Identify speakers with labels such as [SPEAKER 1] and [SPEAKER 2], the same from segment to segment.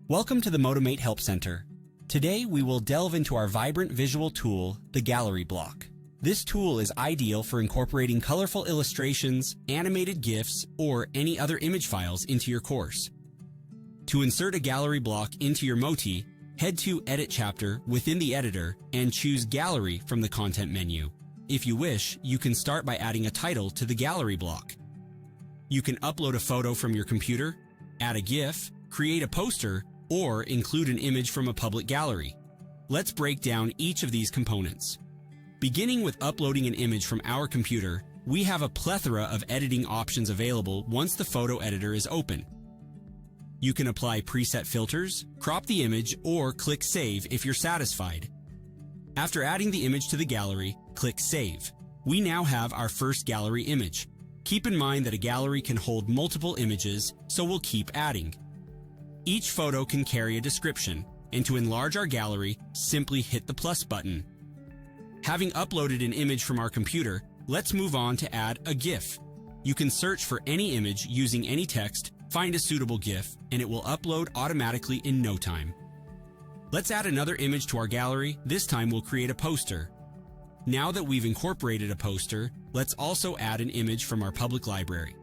[SPEAKER 1] Welcome to the Motimate Help Center. Today we will delve into our vibrant visual tool, the Gallery Block. This tool is ideal for incorporating colorful illustrations, animated GIFs, or any other image files into your course. To insert a gallery block into your Moti, head to Edit Chapter within the editor and choose Gallery from the content menu. If you wish, you can start by adding a title to the gallery block. You can upload a photo from your computer, add a GIF, create a poster, or include an image from a public gallery. Let's break down each of these components. Beginning with uploading an image from our computer, we have a plethora of editing options available once the photo editor is open. You can apply preset filters, crop the image, or click Save if you're satisfied. After adding the image to the gallery, click Save. We now have our first gallery image. Keep in mind that a gallery can hold multiple images, so we'll keep adding. Each photo can carry a description, and to enlarge our gallery, simply hit the plus button. Having uploaded an image from our computer, let's move on to add a GIF. You can search for any image using any text, find a suitable GIF, and it will upload automatically in no time. Let's add another image to our gallery. This time we'll create a poster. Now that we've incorporated a poster, let's also add an image from our public library.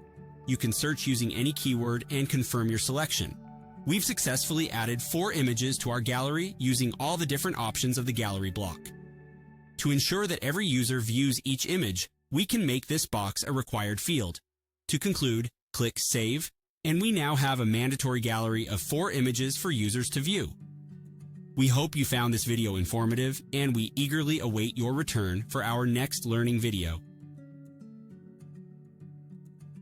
[SPEAKER 1] You can search using any keyword and confirm your selection. We've successfully added 4 images to our gallery using all the different options of the gallery block. To ensure that every user views each image, we can make this box a required field. To conclude, click Save, and we now have a mandatory gallery of 4 images for users to view. We hope you found this video informative, and we eagerly await your return for our next learning video.